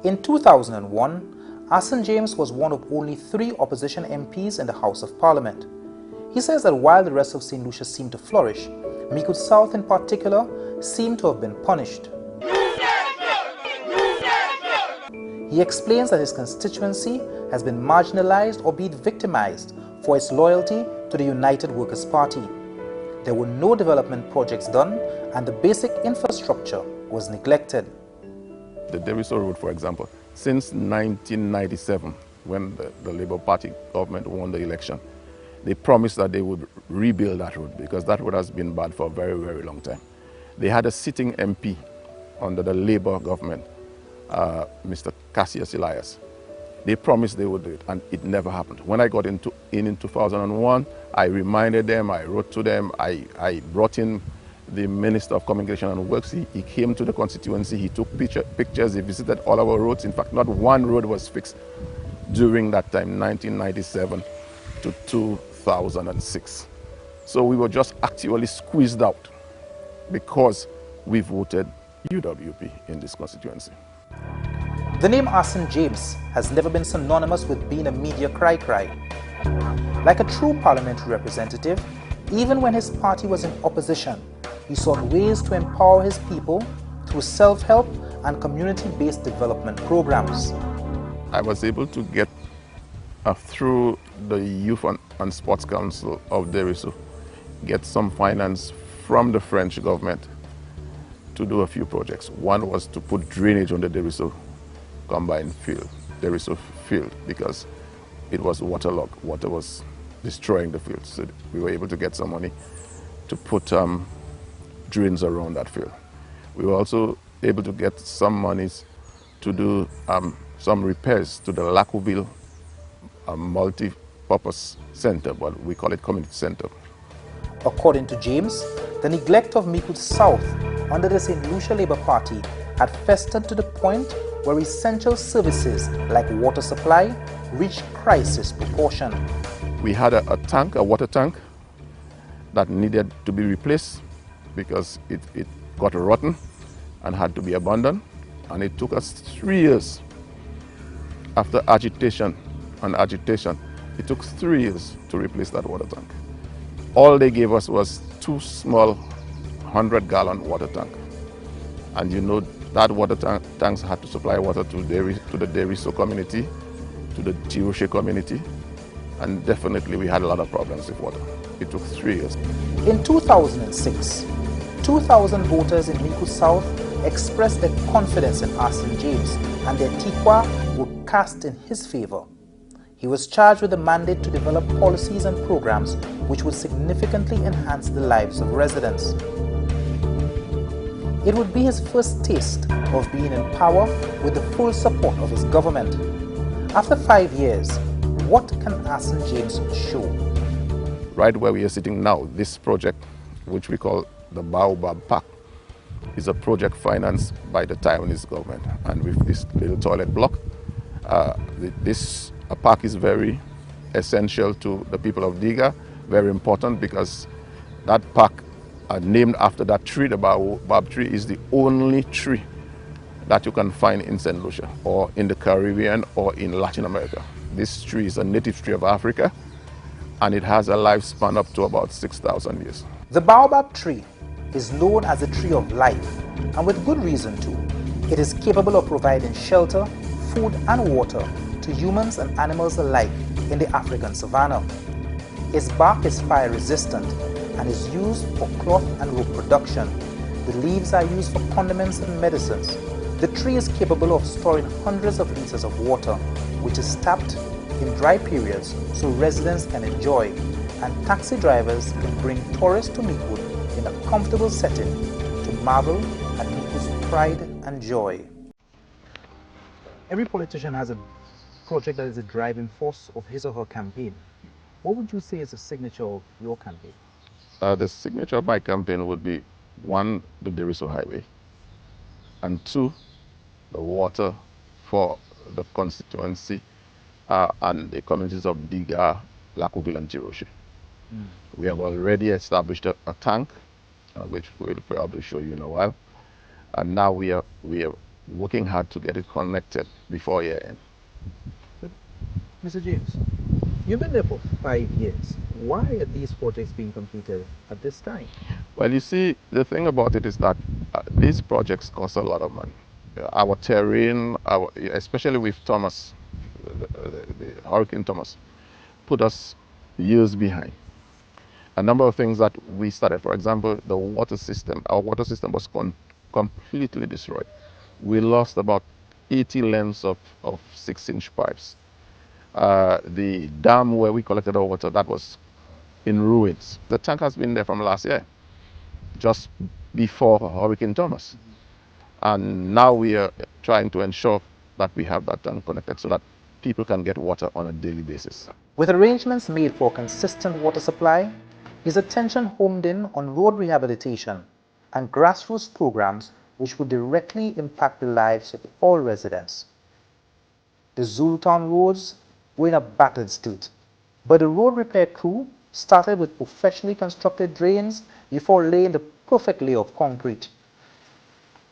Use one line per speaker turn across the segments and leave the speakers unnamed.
In 2001, Arsene James was one of only 3 opposition MPs in the House of Parliament. He says that while the rest of St. Lucia seemed to flourish, Micoud South in particular seemed to have been punished. He explains that his constituency has been marginalized or been victimized for its loyalty to the United Workers' Party. There were no development projects done and the basic infrastructure was neglected.
The Deriso Road, for example, since 1997, when the Labour Party government won the election, they promised that they would rebuild that road because that road has been bad for a very, very long time. They had a sitting MP under the Labour government, Mr. Cassius Elias. They promised they would do it, and it never happened. When I got in 2001, I reminded them, I wrote to them, I brought in the Minister of Communication and Works. He came to the constituency, he took pictures, he visited all our roads. In fact, not one road was fixed during that time, 1997 to 2006. So we were just actually squeezed out because we voted UWP in this constituency.
The name Arsene James has never been synonymous with being a media cry-cry. Like a true parliamentary representative, even when his party was in opposition, he sought ways to empower his people through self-help and community-based development programs.
I was able to get through the Youth and Sports Council of Deriso, get some finance from the French government to do a few projects. One was to put drainage on the Deriso combined field, Deriso field, because it was waterlogged. Water was destroying the field. So we were able to get some money to put drains around that field. We were also able to get some monies to do some repairs to the Lacoville multi-purpose center, but we call it community center.
According to James, the neglect of Micoud South under the St. Lucia Labour Party had festered to the point where essential services like water supply reached crisis proportion.
We had a tank, a water tank, that needed to be replaced because it got rotten and had to be abandoned. And it took us 3 years. After agitation and agitation, it took 3 years to replace that water tank. All they gave us was 2 small 100-gallon water tanks. And you know that water tanks had to supply water to the Deriso community, to the Tiroshe community, and definitely we had a lot of problems with water. It took 3 years.
In 2006, 2,000 voters in Micoud South expressed their confidence in Arsene James and their tikwa would cast in his favor. He was charged with the mandate to develop policies and programs which would significantly enhance the lives of residents. It would be his first taste of being in power with the full support of his government. After 5 years, what can Arsene James show?
Right where we are sitting now, this project, which we call the Baobab Park, is a project financed by the Taiwanese government. And with this little toilet block, this park is very essential to the people of Diga, very important because that park, named after that tree, the baobab tree, is the only tree that you can find in St. Lucia or in the Caribbean or in Latin America. This tree is a native tree of Africa and it has a lifespan up to about 6,000 years.
The baobab tree is known as a tree of life, and with good reason too. It is capable of providing shelter, food and water to humans and animals alike in the African savanna. Its bark is fire resistant and is used for cloth and rope production. The leaves are used for condiments and medicines. The tree is capable of storing hundreds of liters of water, which is tapped in dry periods so residents can enjoy, and taxi drivers can bring tourists to Micoud in a comfortable setting to marvel at Micoud's pride and joy. Every politician has a project that is a driving force of his or her campaign. What would you say is the signature of your campaign?
The signature of my campaign would be 1, the Deriso Highway, and 2, the water for the constituency and the communities of Diga, Lacoville and Tiroshe. We have already established a tank, which we'll probably show you in a while. And now we are working hard to get it connected before year end.
Mr. James, you've been there for 5 years. Why are these projects being completed at this time?
Well, you see, the thing about it is that these projects cost a lot of money. Our terrain, especially with Thomas, the Hurricane Thomas, put us years behind. A number of things that we started, for example, the water system. Our water system was completely destroyed. We lost about 80 lengths of 6-inch pipes. The dam where we collected our water, that was in ruins. The tank has been there from last year, just before Hurricane Thomas. And now we are trying to ensure that we have that tank connected so that people can get water on a daily basis.
With arrangements made for consistent water supply, his attention homed in on road rehabilitation and grassroots programs which would directly impact the lives of all residents. The Zulutown roads were in a battered state, but the road repair crew started with professionally constructed drains before laying the perfect layer of concrete.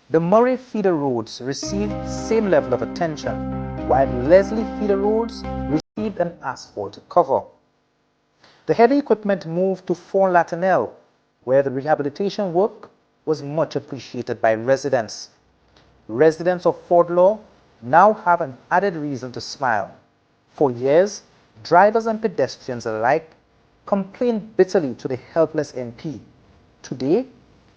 The Murray feeder roads received the same level of attention, while Leslie feeder roads received an asphalt cover. The heavy equipment moved to Fort Latinelle, where the rehabilitation work was much appreciated by residents. Residents of Fort Law now have an added reason to smile. For years, drivers and pedestrians alike complained bitterly to the helpless MP. Today,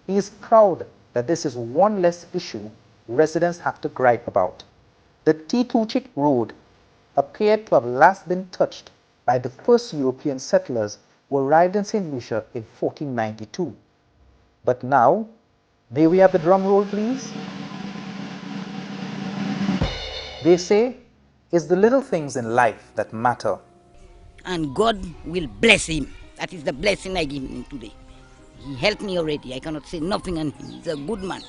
he is proud that this is one less issue residents have to gripe about. The Tituchik Road appeared to have last been touched by the first European settlers who arrived in St. Lucia in 1492. But now, may we have the drum roll, please? They say it's the little things in life that matter.
And God will bless him. That is the blessing I give him today. He helped me already. I cannot say nothing on him. He's a good man.